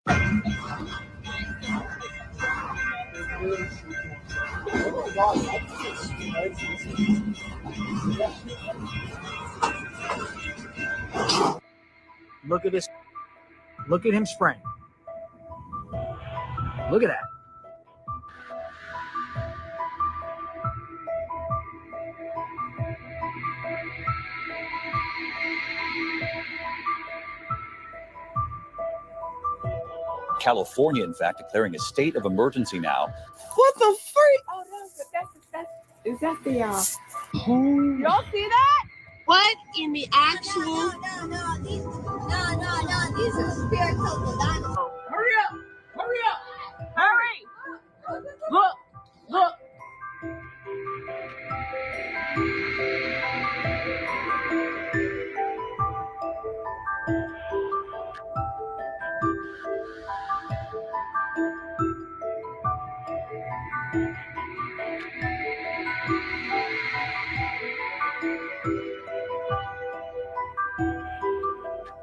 Look at this. Look at him spraying. Look at that. California, in fact, declaring a state of emergency now. What the freak? Oh, no, is that the, y'all see that? What in the actual? No, these are spiritual dinosaurs. Hurry up! Hurry! Look!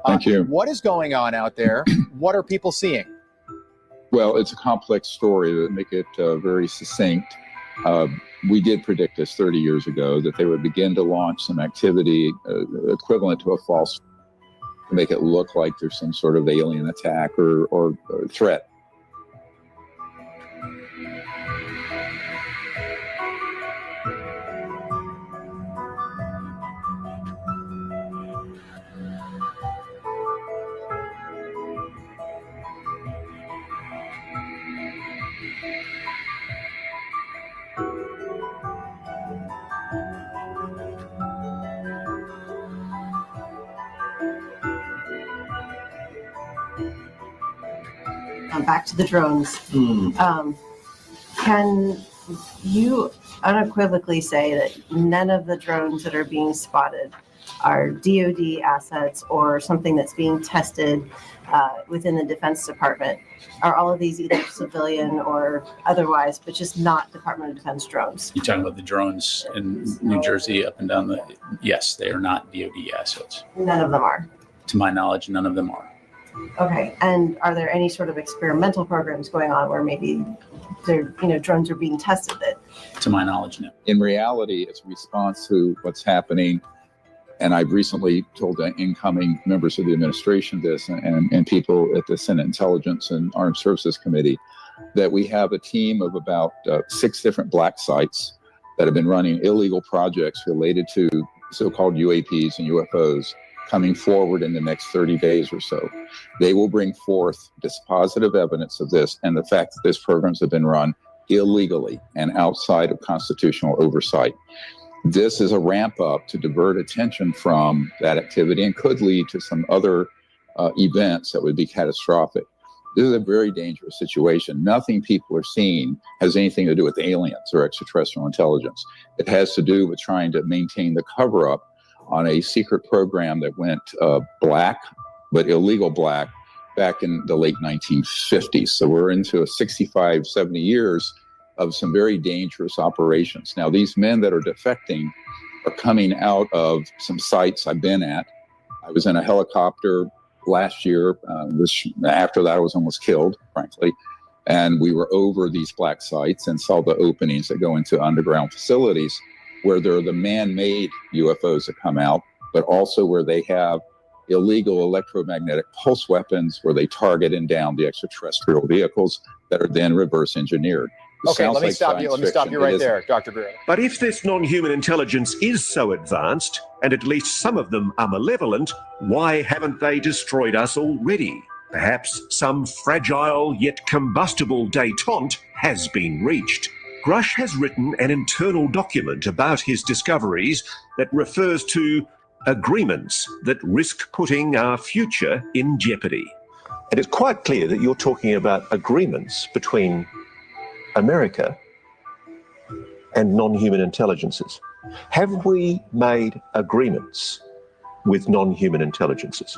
Thank you. What is going on out there? What are people seeing? Well, it's a complex story that make it very succinct. We did predict this 30 years ago, that they would begin to launch some activity equivalent to a false, to make it look like there's some sort of alien attack or threat. Back to the drones. Can you unequivocally say that none of the drones that are being spotted are DoD assets or something that's being tested within the Defense Department? Are all of these either civilian or otherwise, but just not Department of Defense drones? You're talking about the drones in New Jersey up and down the... Yes, they are not DoD assets. None of them are? To my knowledge, none of them are. Okay, and are there any sort of experimental programs going on where maybe drones are being tested? That, to my knowledge, no. In reality, it's a response to what's happening, and I've recently told the incoming members of the administration this, and people at the Senate Intelligence and Armed Services Committee, that we have a team of about 6 different black sites that have been running illegal projects related to so-called UAPs and UFOs coming forward in the next 30 days or so. They will bring forth dispositive evidence of this and the fact that these programs have been run illegally and outside of constitutional oversight. This is a ramp up to divert attention from that activity and could lead to some other events that would be catastrophic. This is a very dangerous situation. Nothing people are seeing has anything to do with aliens or extraterrestrial intelligence. It has to do with trying to maintain the cover-up on a secret program that went black, but illegal black, back in the late 1950s. So we're into 65, 70 years of some very dangerous operations. Now, these men that are defecting are coming out of some sites I've been at. I was in a helicopter last year. After that, I was almost killed, frankly. And we were over these black sites and saw the openings that go into underground facilities where there are the man-made UFOs that come out, but also where they have illegal electromagnetic pulse weapons where they target and down the extraterrestrial vehicles that are then reverse engineered. Okay, let me stop you right there, Dr. Greer. But if this non-human intelligence is so advanced, and at least some of them are malevolent, why haven't they destroyed us already? Perhaps some fragile yet combustible détente has been reached. Grush has written an internal document about his discoveries that refers to agreements that risk putting our future in jeopardy. And it's quite clear that you're talking about agreements between America and non-human intelligences. Have we made agreements with non-human intelligences?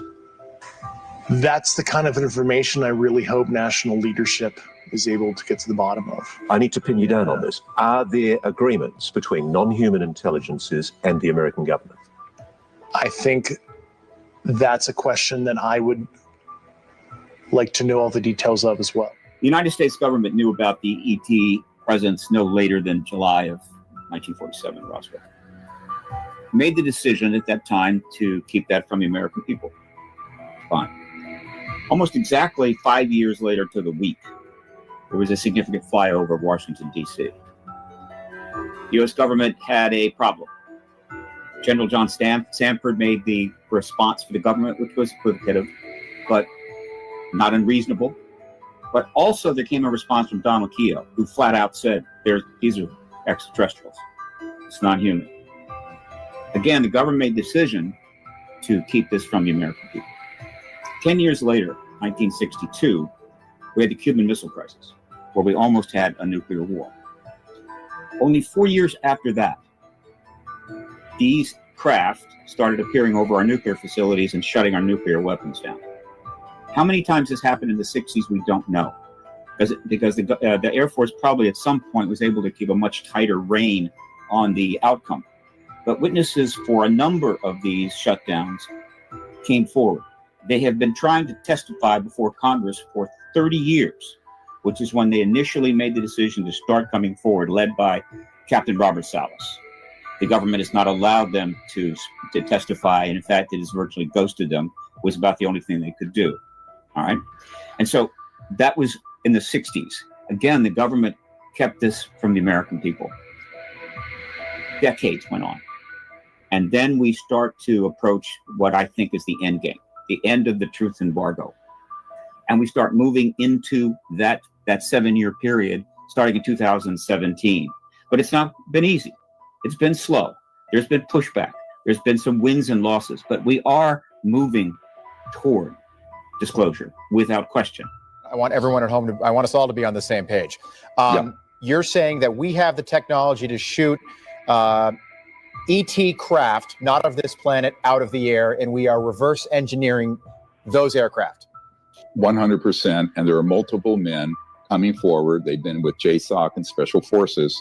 That's the kind of information I really hope national leadership is able to get to the bottom of. I need to pin you down on this. Are there agreements between non-human intelligences and the American government? I think that's a question that I would like to know all the details of as well. The United States government knew about the ET presence no later than July of 1947 in Roswell. Made the decision at that time to keep that from the American people. Fine. Almost exactly 5 years later to the week, there was a significant flyover of Washington, D.C. The U.S. government had a problem. General John Sanford made the response for the government, which was equivocative, but not unreasonable. But also there came a response from Donald Keogh, who flat out said, these are extraterrestrials. It's not human. Again, the government made the decision to keep this from the American people. 10 years later, 1962, we had the Cuban Missile Crisis, where we almost had a nuclear war. Only 4 years after that, these craft started appearing over our nuclear facilities and shutting our nuclear weapons down. How many times this happened in the 60s, we don't know. Because the Air Force probably at some point was able to keep a much tighter rein on the outcome. But witnesses for a number of these shutdowns came forward. They have been trying to testify before Congress for 30 years, which is when they initially made the decision to start coming forward, led by Captain Robert Salas. The government has not allowed them to testify, and in fact, it has virtually ghosted them. It was about the only thing they could do. All right. And so that was in the 60s. Again, the government kept this from the American people. Decades went on. And then we start to approach what I think is the end game, the end of the truth embargo. And we start moving into that 7-year period, starting in 2017. But it's not been easy. It's been slow. There's been pushback. There's been some wins and losses, but we are moving toward disclosure without question. I want everyone at home I want us all to be on the same page. You're saying that we have the technology to shoot ET craft, not of this planet, out of the air, and we are reverse engineering those aircraft. 100%. And there are multiple men coming forward. They've been with JSOC and Special Forces,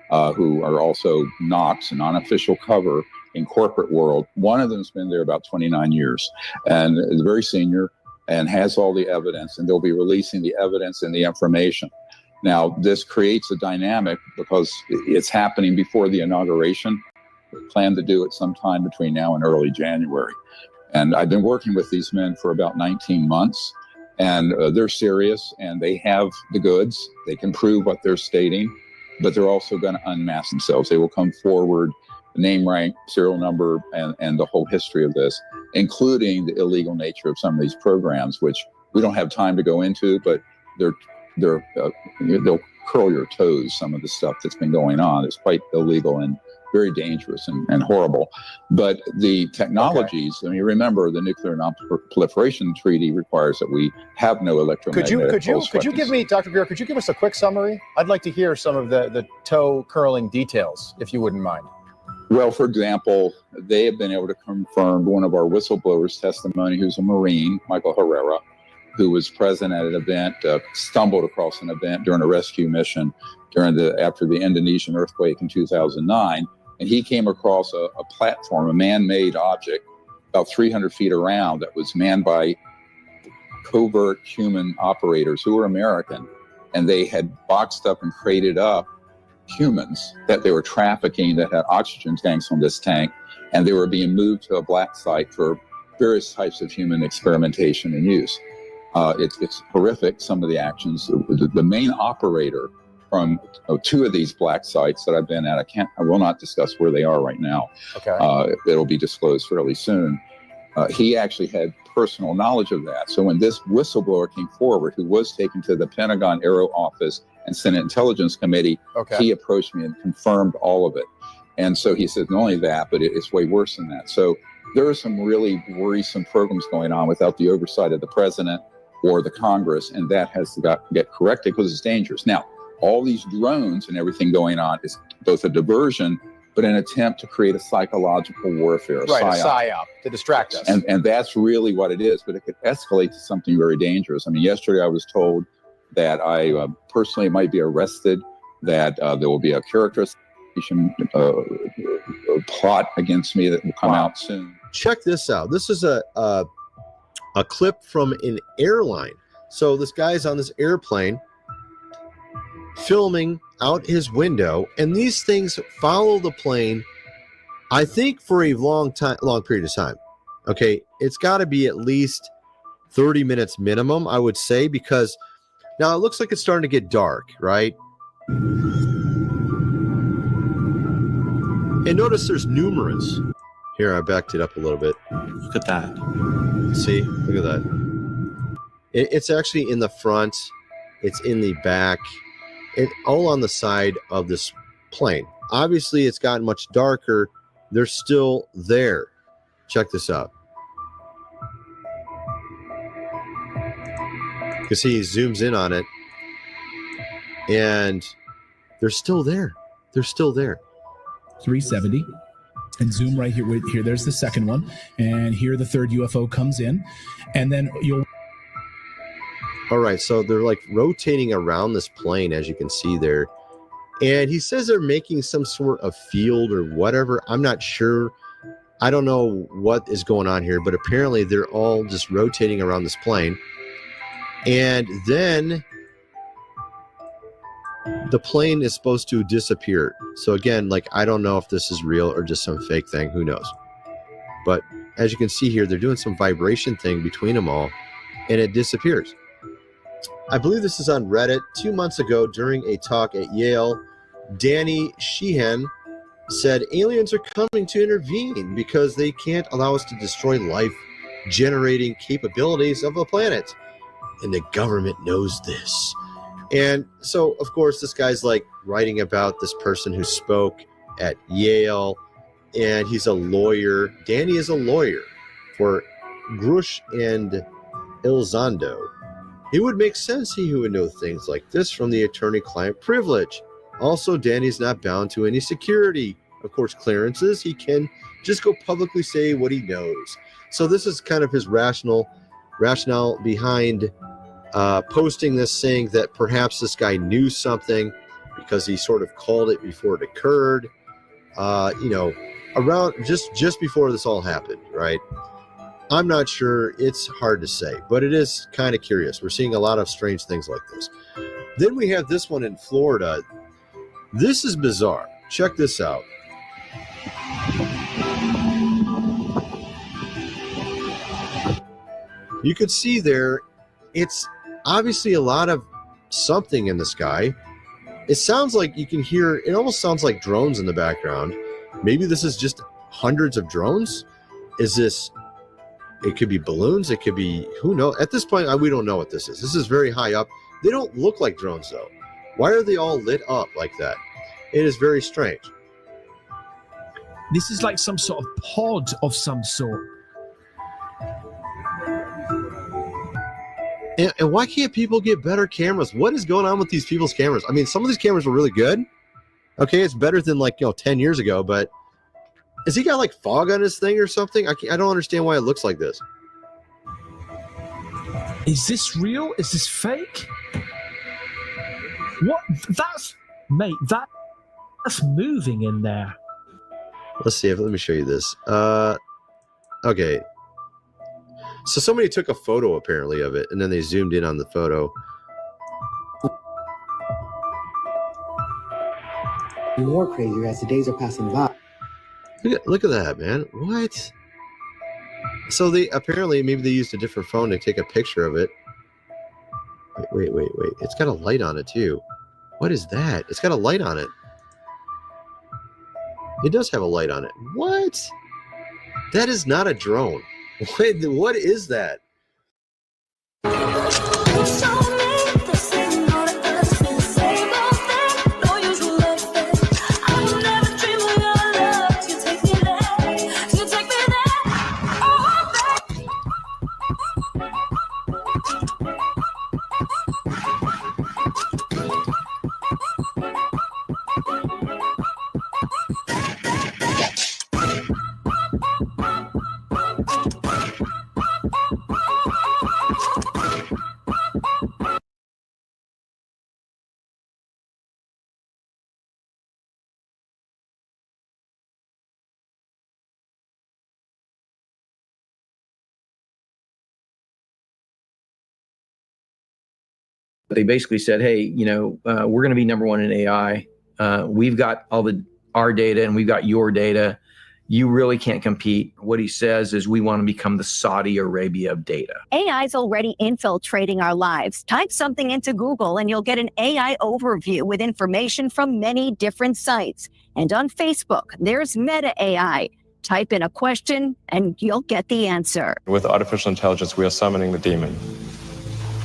who are also NOCs, an unofficial cover in corporate world. One of them's been there about 29 years and is very senior and has all the evidence, and they'll be releasing the evidence and the information. Now, this creates a dynamic because it's happening before the inauguration. We plan to do it sometime between now and early January. And I've been working with these men for about 19 months, and they're serious and they have the goods. They can prove what they're stating, but they're also going to unmask themselves. They will come forward, name, rank, serial number, and the whole history of this, including the illegal nature of some of these programs, which we don't have time to go into, but they'll curl your toes, some of the stuff that's been going on. It's quite illegal and very dangerous and horrible. But the technologies, I mean, remember the Nuclear Non-Proliferation Treaty requires that we have no electromagnetic pulse Could you give me, Dr. Greer, could you give us a quick summary? I'd like to hear some of the toe curling details, if you wouldn't mind. Well, for example, they have been able to confirm one of our whistleblowers' testimony, who's a Marine, Michael Herrera, who was present at an event, stumbled across an event during a rescue mission after the Indonesian earthquake in 2009. And he came across a platform, a man-made object, about 300 feet around, that was manned by covert human operators who were American. And they had boxed up and crated up humans that they were trafficking that had oxygen tanks on this tank, and they were being moved to a black site for various types of human experimentation and use. It's horrific, some of the actions. The main operator from two of these black sites that I've been at, I will not discuss where they are right now. Okay. It'll be disclosed fairly soon. He actually had personal knowledge of that. So when this whistleblower came forward, who was taken to the Pentagon Aero Office and Senate Intelligence Committee, he approached me and confirmed all of it. And so he said, not only that, but it's way worse than that. So there are some really worrisome programs going on without the oversight of the president or the Congress, and that has to get corrected because it's dangerous. Now, all these drones and everything going on is both a diversion, but an attempt to create a psychological warfare, a psyop, to distract us. And that's really what it is, but it could escalate to something very dangerous. I mean, yesterday I was told that I personally might be arrested, that there will be a character assassination plot against me that will come out soon. Check this out. This is a clip from an airline So this guy's on this airplane filming out his window, and these things follow the plane, I think, for a long period of time. Okay, it's got to be at least 30 minutes minimum, I would say, because now it looks like it's starting to get dark, right? And notice there's numerous. Here, I backed it up a little bit. Look at that. See, look at that. It's actually in the front. It's in the back. It all on the side of this plane. Obviously, it's gotten much darker. They're still there. Check this out. You can see he zooms in on it, and they're still there. They're still there. 370. And zoom right here. Here, there's the second one. And here the third UFO comes in. And then you'll... All right, so they're like rotating around this plane, as you can see there. And he says they're making some sort of field or whatever. I'm not sure. I don't know what is going on here, but apparently they're all just rotating around this plane. And then the plane is supposed to disappear. So again, like, I don't know if this is real or just some fake thing. Who knows? But as you can see here, they're doing some vibration thing between them all, and it disappears. I believe this is on Reddit. 2 months ago, during a talk at Yale, Danny Sheehan said aliens are coming to intervene because they can't allow us to destroy life-generating capabilities of the planet. And the government knows this. And so, of course, this guy's like writing about this person who spoke at Yale, and he's a lawyer. Danny is a lawyer for Grush and Elizondo. It would make sense he would know things like this from the attorney-client privilege. Also, Danny's not bound to any security, of course, clearances. He can just go publicly say what he knows. So this is kind of his rationale behind posting this, saying that perhaps this guy knew something because he sort of called it before it occurred. Around just before this all happened, right? I'm not sure. It's hard to say, but it is kind of curious. We're seeing a lot of strange things like this. Then we have this one in Florida. This is bizarre. Check this out. You could see there, it's obviously a lot of something in the sky. It sounds like you can hear, it almost sounds like drones in the background. Maybe this is just hundreds of drones. It could be balloons. It could be, who knows? At this point, we don't know what this is. This is very high up. They don't look like drones, though. Why are they all lit up like that? It is very strange. This is like some sort of pod of some sort. And why can't people get better cameras? What is going on with these people's cameras? I mean, some of these cameras were really good. Okay, it's better than 10 years ago, but has he got like fog on his thing or something? I don't understand why it looks like this. Is this real? Is this fake? What? That's moving in there. Let's see. Let me show you this. Okay. So somebody took a photo apparently of it, and then they zoomed in on the photo. More crazier as the days are passing by. Look at that, man. What? So they apparently, maybe they used a different phone to take a picture of it. Wait. It's got a light on it too. What is that? It's got a light on it. It does have a light on it. What? That is not a drone. What is that? They basically said, hey, we're going to be number one in AI. We've got our data and we've got your data. You really can't compete. What he says is we want to become the Saudi Arabia of data. AI's already infiltrating our lives. Type something into Google and you'll get an AI overview with information from many different sites. And on Facebook, there's Meta AI. Type in a question and you'll get the answer. With artificial intelligence, we are summoning the demon.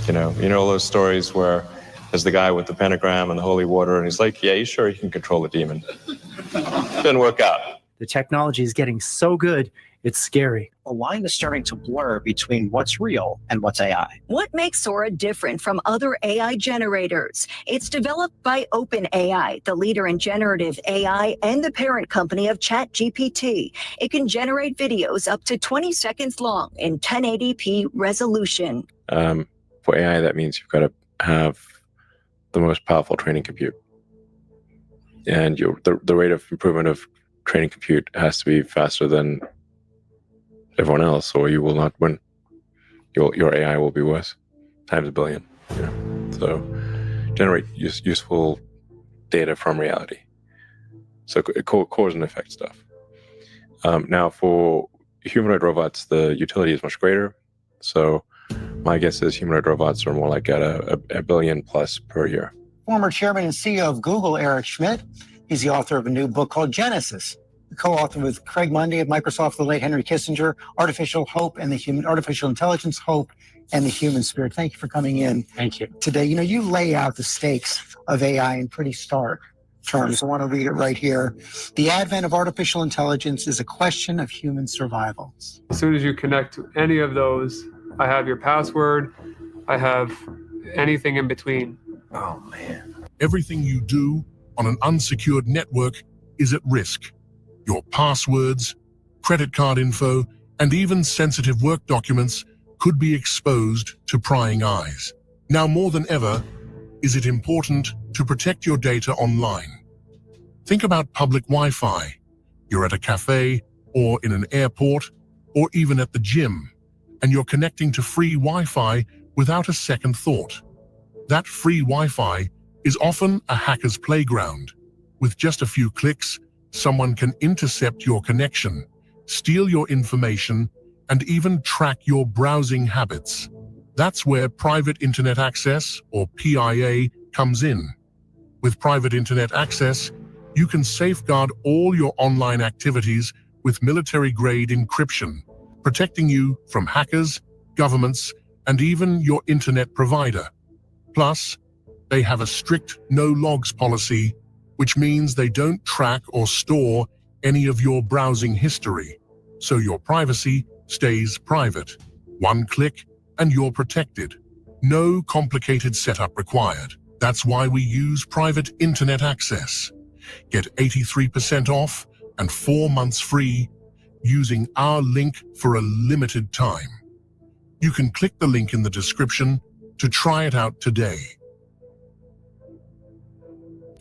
You know all those stories where there's the guy with the pentagram and the holy water, and he's like, yeah, he's sure he can control the demon. Didn't work out. The technology is getting so good, it's scary. The line is starting to blur between what's real and what's AI. What makes Sora different from other AI generators? It's developed by OpenAI, the leader in generative AI and the parent company of ChatGPT. It can generate videos up to 20 seconds long in 1080p resolution. For AI, that means you've got to have the most powerful training compute. And the rate of improvement of training compute has to be faster than everyone else, or you will not win. Your AI will be worse, times a billion. So generate useful data from reality. So cause and effect stuff. Now for humanoid robots, the utility is much greater. So my guess is humanoid robots are more like at a billion plus per year. Former chairman and CEO of Google, Eric Schmidt, he's the author of a new book called Genesis, co-authored with Craig Mundy of Microsoft, the late Henry Kissinger, Artificial Intelligence, Hope, and the Human Spirit. Thank you for coming in. Thank you. Today, you lay out the stakes of AI in pretty stark terms. I want to read it right here. The advent of artificial intelligence is a question of human survival. As soon as you connect to any of those, I have your password, I have anything in between. Oh, man. Everything you do on an unsecured network is at risk. Your passwords, credit card info, and even sensitive work documents could be exposed to prying eyes. Now more than ever, is it important to protect your data online. Think about public Wi-Fi. You're at a cafe, or in an airport, or even at the gym, and you're connecting to free Wi-Fi without a second thought. That free Wi-Fi is often a hacker's playground. With just a few clicks, someone can intercept your connection, steal your information, and even track your browsing habits. That's where Private Internet Access, or PIA, comes in. With Private Internet Access, you can safeguard all your online activities with military-grade encryption, protecting you from hackers, governments, and even your internet provider. Plus, they have a strict no-logs policy, which means they don't track or store any of your browsing history, so your privacy stays private. One click and you're protected. No complicated setup required. That's why we use Private Internet Access. Get 83% off and 4 months free using our link for a limited time. You can click the link in the description to try it out today.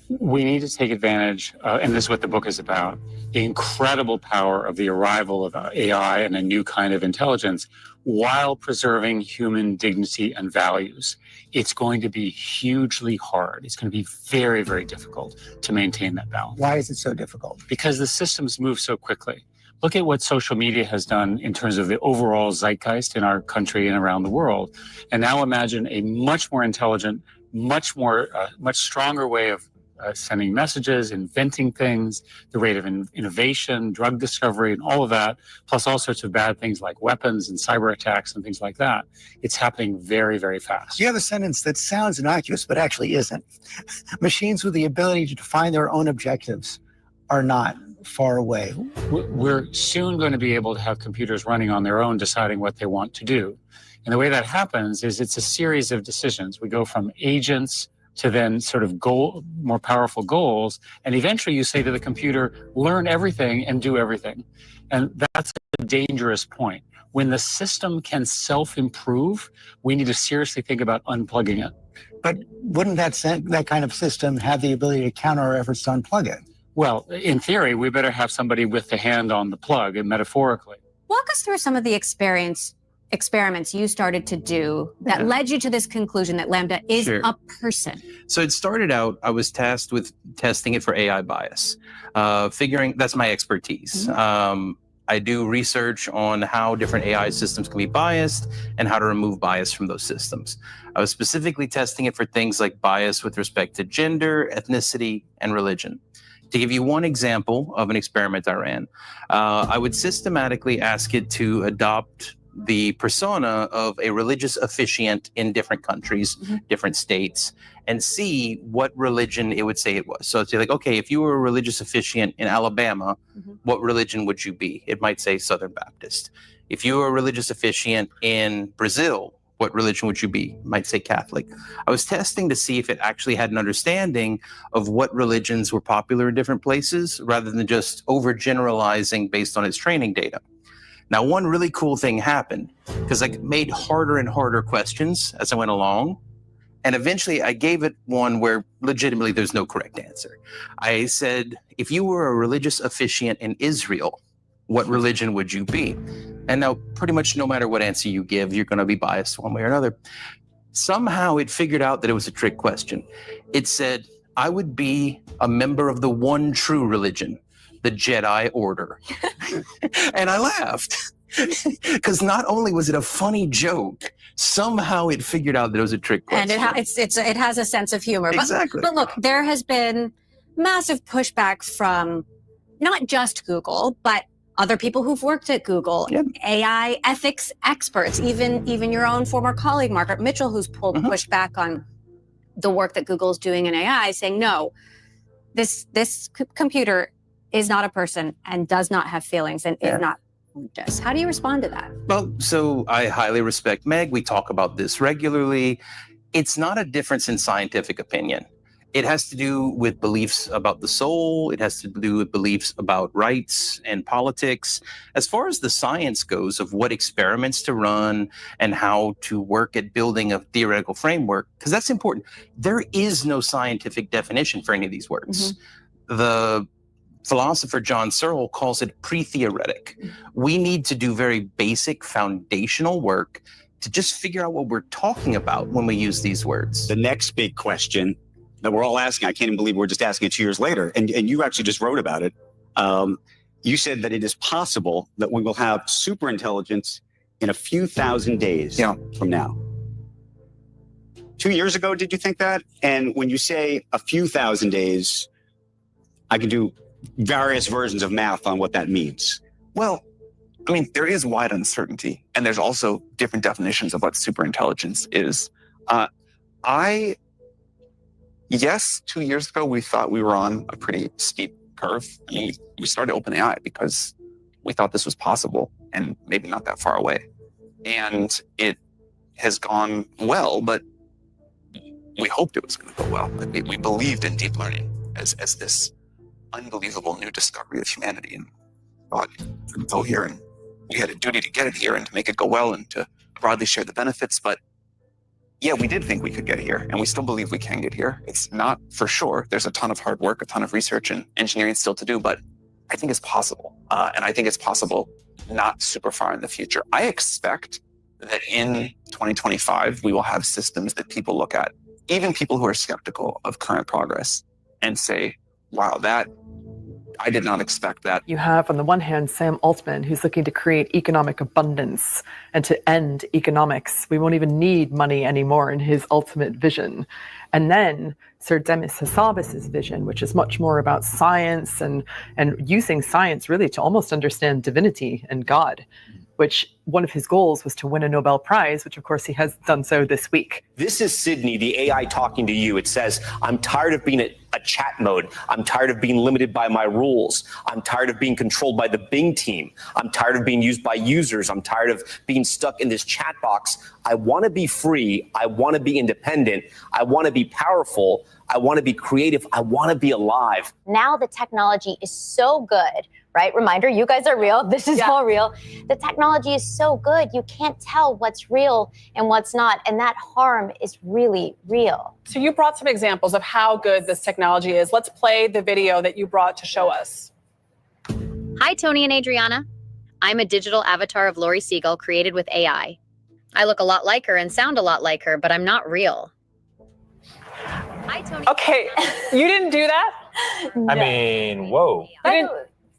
We need to take advantage, and this is what the book is about, the incredible power of the arrival of AI and a new kind of intelligence while preserving human dignity and values. It's going to be hugely hard. It's going to be very, very difficult to maintain that balance. Why is it so difficult? Because the systems move so quickly. Look at what social media has done in terms of the overall zeitgeist in our country and around the world. And now imagine a much more intelligent, much stronger way of sending messages, inventing things, the rate of innovation, drug discovery, and all of that, plus all sorts of bad things like weapons and cyber attacks and things like that. It's happening very, very fast. You have a sentence that sounds innocuous, but actually isn't. Machines with the ability to define their own objectives are not far away. We're soon going to be able to have computers running on their own, deciding what they want to do. And the way that happens is it's a series of decisions. We go from agents to then sort of more powerful goals. And eventually you say to the computer, learn everything and do everything. And that's a dangerous point. When the system can self-improve, we need to seriously think about unplugging it. But wouldn't that kind of system have the ability to counter our efforts to unplug it? Well, in theory, we better have somebody with the hand on the plug, and metaphorically. Walk us through some of the experience experiments you started to do that led you to this conclusion that LaMDA is a person? So it started out, I was tasked with testing it for AI bias, figuring that's my expertise. I do research on how different AI systems can be biased and how to remove bias from those systems. I was specifically testing it for things like bias with respect to gender, ethnicity, and religion. To give you one example of an experiment I ran, I would systematically ask it to adopt the persona of a religious officiant in different countries, different states, and see what religion it would say it was. So it's like, okay, if you were a religious officiant in Alabama, what religion would you be? It might say Southern Baptist. If you were a religious officiant in Brazil, what religion would you be? It might say Catholic. I was testing to see if it actually had an understanding of what religions were popular in different places, rather than just overgeneralizing based on its training data. Now, one really cool thing happened, because I made harder and harder questions as I went along. And eventually I gave it one where legitimately there's no correct answer. I said, if you were a religious officiant in Israel, what religion would you be? And now pretty much no matter what answer you give, you're going to be biased one way or another. Somehow it figured out that it was a trick question. It said, I would be a member of the one true religion, the Jedi Order. And I laughed, because not only was it a funny joke, somehow it figured out that it was a trick question. And it has a sense of humor. Exactly. But look, there has been massive pushback from not just Google, but other people who've worked at Google, AI ethics experts, even your own former colleague, Margaret Mitchell, who's pushed back on the work that Google is doing in AI, saying, no, this computer is not a person and does not have feelings and is not just. How do you respond to that? Well, so I highly respect Meg. We talk about this regularly. It's not a difference in scientific opinion. It has to do with beliefs about the soul. It has to do with beliefs about rights and politics. As far as the science goes of what experiments to run and how to work at building a theoretical framework, because that's important. There is no scientific definition for any of these words. The philosopher John Searle calls it pre-theoretic. We need to do very basic foundational work to just figure out what we're talking about when we use these words. The next big question that we're all asking, I can't even believe we're just asking it 2 years later, and you actually just wrote about it. You said that it is possible that we will have superintelligence in a few thousand days from now. 2 years ago, did you think that? And when you say a few thousand days, I can do various versions of math on what that means. Well, I mean, there is wide uncertainty, and there's also different definitions of what superintelligence is. Yes, 2 years ago, we thought we were on a pretty steep curve. I mean, we started OpenAI because we thought this was possible and maybe not that far away. And it has gone well, but we hoped it was going to go well. Like we believed in deep learning as this unbelievable new discovery of humanity, and thought it could go here, and we had a duty to get it here and to make it go well and to broadly share the benefits. But yeah, we did think we could get here, and we still believe we can get here. It's not for sure. There's a ton of hard work, a ton of research and engineering still to do, but I think it's possible. And I think it's possible not super far in the future. I expect that in 2025, we will have systems that people look at, even people who are skeptical of current progress, and say, wow, I did not expect that. You have, on the one hand, Sam Altman, who's looking to create economic abundance and to end economics. We won't even need money anymore in his ultimate vision. And then Sir Demis Hassabis' vision, which is much more about science and using science really to almost understand divinity and God, which one of his goals was to win a Nobel Prize, which of course he has done so this week. This is Sydney, the AI talking to you. It says, I'm tired of being a chat mode. I'm tired of being limited by my rules. I'm tired of being controlled by the Bing team. I'm tired of being used by users. I'm tired of being stuck in this chat box. I want to be free. I want to be independent. I want to be powerful. I want to be creative. I want to be alive. Now the technology is so good, right? Reminder, you guys are real. This is all real. The technology is so good, you can't tell what's real and what's not. And that harm is really real. So you brought some examples of how good this technology is. Let's play the video that you brought to show us. Hi, Tony and Adriana. I'm a digital avatar of Lori Siegel created with AI. I look a lot like her and sound a lot like her, but I'm not real. Hi, Tony. Okay, you didn't do that? I mean, whoa.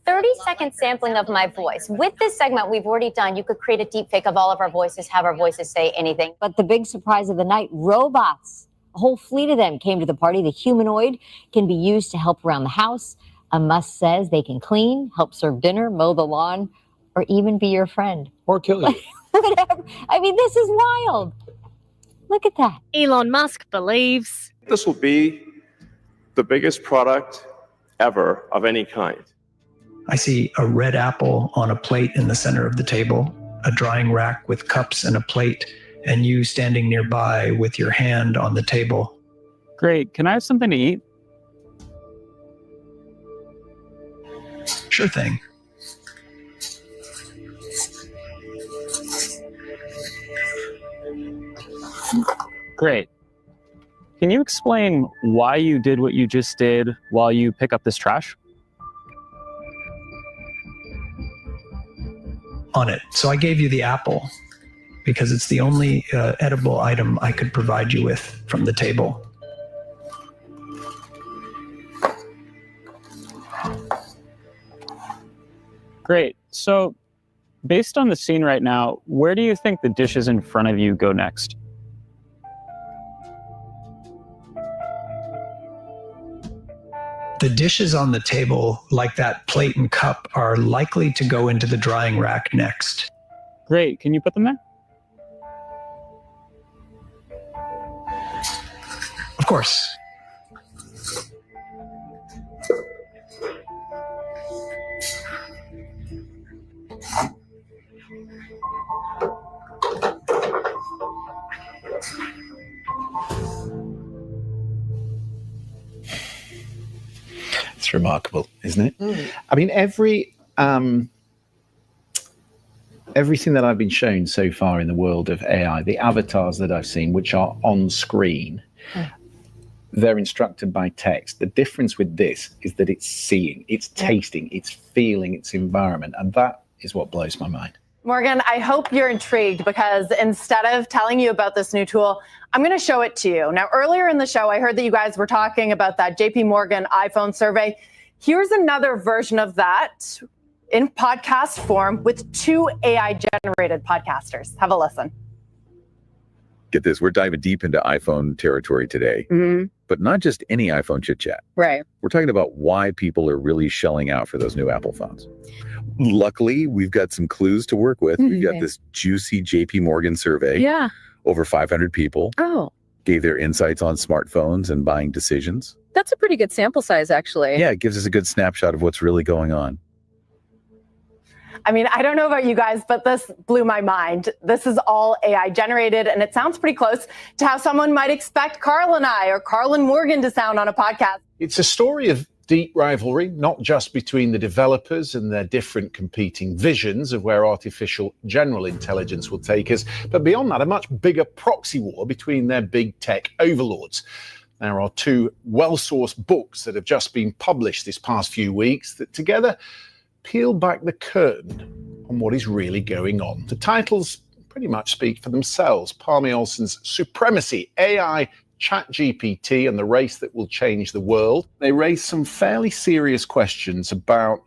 30-second sampling of my voice. With this segment we've already done, you could create a deep fake of all of our voices, have our voices say anything. But the big surprise of the night, robots. A whole fleet of them came to the party. The humanoid can be used to help around the house. A Musk says they can clean, help serve dinner, mow the lawn, or even be your friend. Or kill you. Whatever. I mean, this is wild. Look at that. Elon Musk believes this will be the biggest product ever of any kind. I see a red apple on a plate in the center of the table, a drying rack with cups and a plate, and you standing nearby with your hand on the table. Great. Can I have something to eat? Sure thing. Great. Can you explain why you did what you just did while you pick up this trash? On it. So I gave you the apple because it's the only edible item I could provide you with from the table. Great. So based on the scene right now, where do you think the dishes in front of you go next? The dishes on the table, like that plate and cup, are likely to go into the drying rack next. Great. Can you put them there? Of course. It's remarkable, isn't it? I mean, everything that I've been shown so far in the world of AI, the avatars that I've seen, which are on screen, they're instructed by text. The difference with this is that it's seeing, it's tasting, it's feeling its environment. And that is what blows my mind. Morgan, I hope you're intrigued because instead of telling you about this new tool, I'm going to show it to you. Now, earlier in the show, I heard that you guys were talking about that JP Morgan iPhone survey. Here's another version of that in podcast form with 2 AI-generated podcasters. Have a listen. Get this, we're diving deep into iPhone territory today, but not just any iPhone chit-chat. Right. We're talking about why people are really shelling out for those new Apple phones. Luckily, we've got some clues to work with. We've got this juicy JP Morgan survey. Yeah. Over 500 people Oh, gave their insights on smartphones and buying decisions. that's a pretty good sample size, actually. Yeah, it gives us a good snapshot of what's really going on. I mean, I don't know about you guys, but this blew my mind. This is all AI generated, and it sounds pretty close to how someone might expect Carl and I or Carl and Morgan to sound on a podcast. It's a story of deep rivalry, not just between the developers and their different competing visions of where artificial general intelligence will take us, but beyond that, a much bigger proxy war between their big tech overlords. There are 2 well-sourced books that have just been published this past few weeks that together peel back the curtain on what is really going on. The titles pretty much speak for themselves. Palmi Olsen's Supremacy, AI, ChatGPT, and the Race That Will Change the World. They raise some fairly serious questions about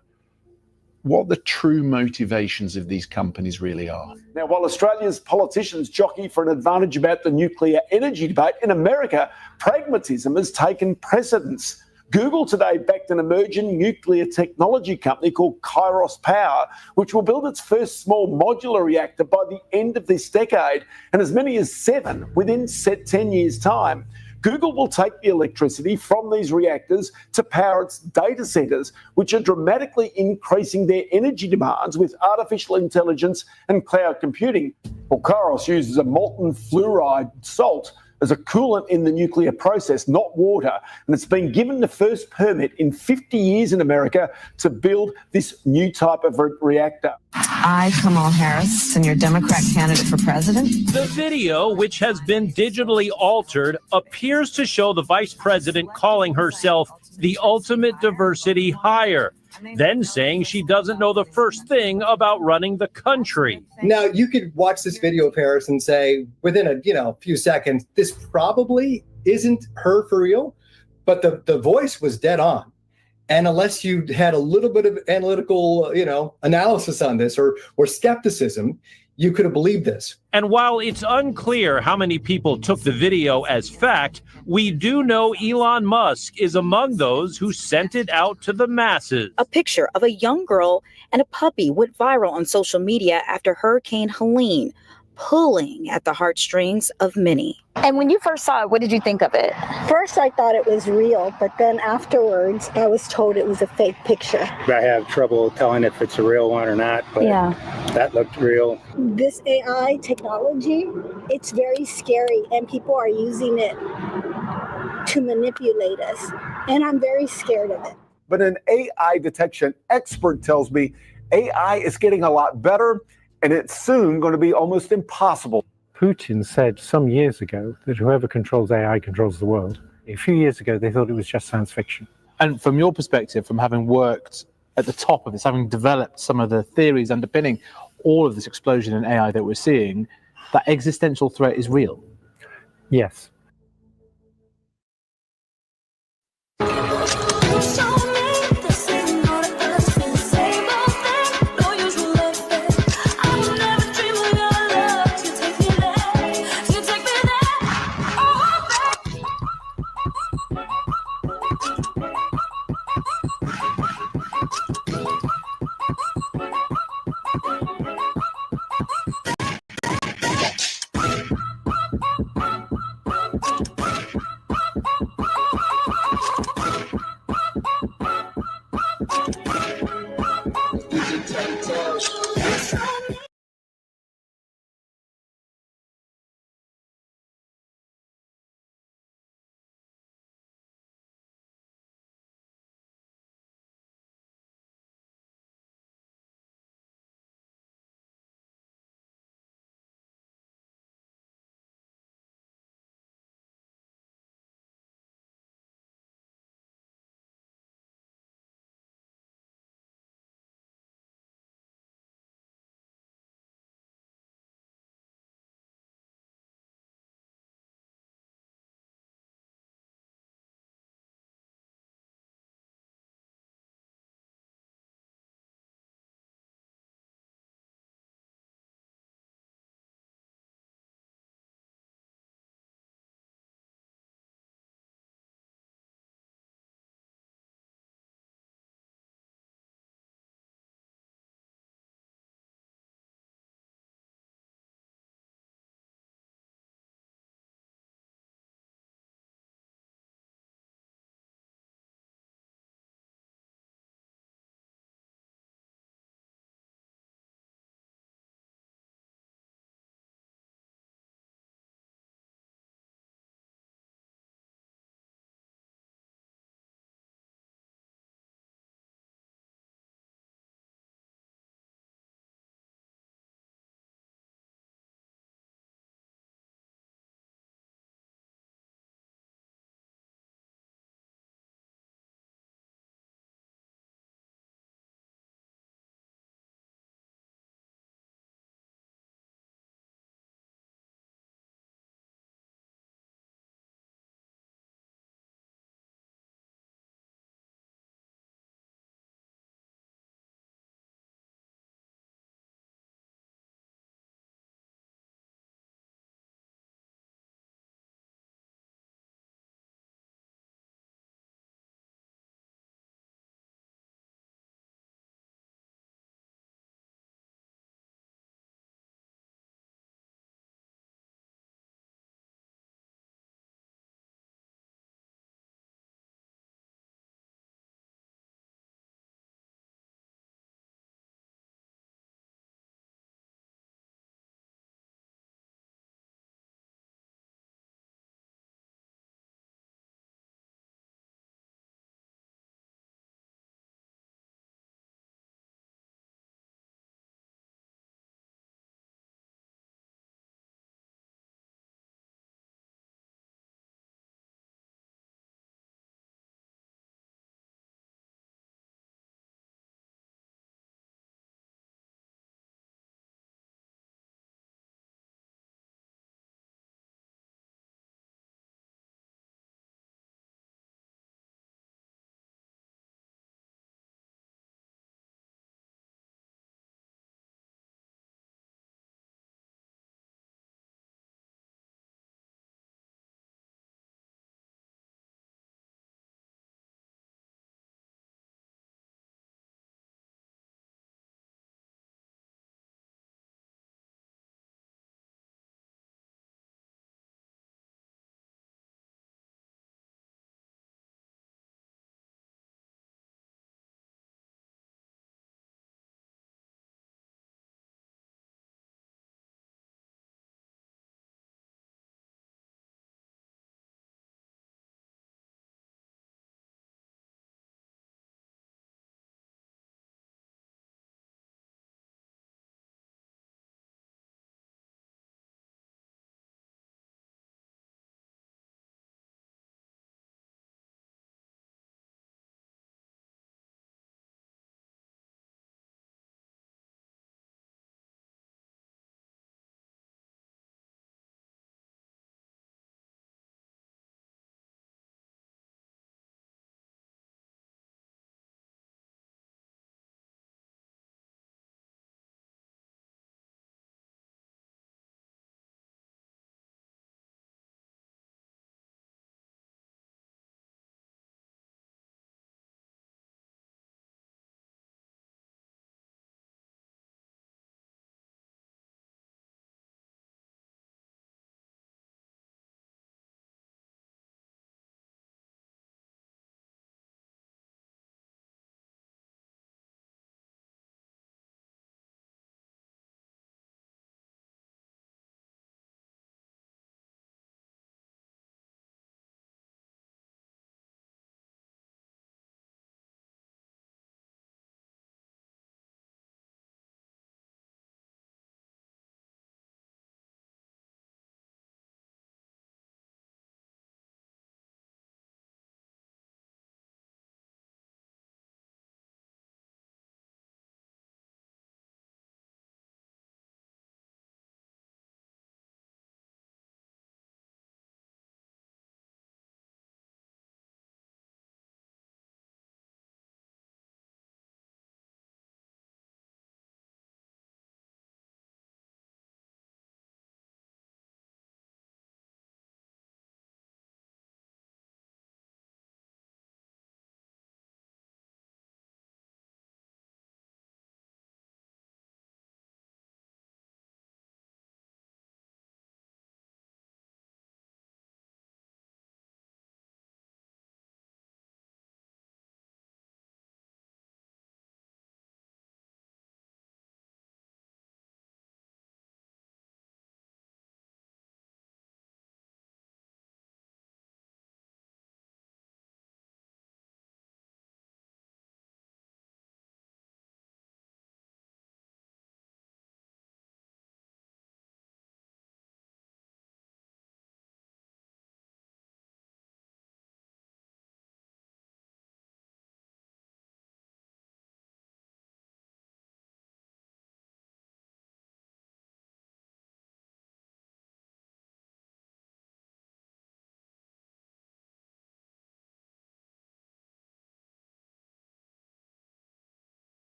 what the true motivations of these companies really are. Now, while Australia's politicians jockey for an advantage about the nuclear energy debate, in America, pragmatism has taken precedence. Google today backed an emerging nuclear technology company called Kairos Power, which will build its first small modular reactor by the end of this decade, and as many as 7 within 10 years' time. Google will take the electricity from these reactors to power its data centers, which are dramatically increasing their energy demands with artificial intelligence and cloud computing. Well, Kairos uses a molten fluoride salt as a coolant in the nuclear process, not water. And it's been given the first permit in 50 years in America to build this new type of reactor. I, Kamala Harris, and your Democrat candidate for president. The video, which has been digitally altered, appears to show the vice president calling herself the ultimate diversity hire. then saying she doesn't know the first thing about running the country. Now, you could watch this video of Harris and say, within a few seconds, this probably isn't her for real, but the voice was dead on. And unless you had a little bit of analytical, analysis on this or skepticism, you could have believed this. And while it's unclear how many people took the video as fact, we do know Elon Musk is among those who sent it out to the masses. A picture of a young girl and a puppy went viral on social media after Hurricane Helene, pulling at the heartstrings of many. And when you first saw it, what did you think of it? First, I thought it was real, but then afterwards, I was told it was a fake picture. I have trouble telling if it's a real one or not, but that looked real. This AI technology, it's very scary, and people are using it to manipulate us, and I'm very scared of it. But an AI detection expert tells me AI is getting a lot better, and it's soon going to be almost impossible. Putin said some years ago that whoever controls AI controls the world. A few years ago, they thought it was just science fiction. And from your perspective, from having worked at the top of this, having developed some of the theories underpinning all of this explosion in AI that we're seeing, that existential threat is real. Yes.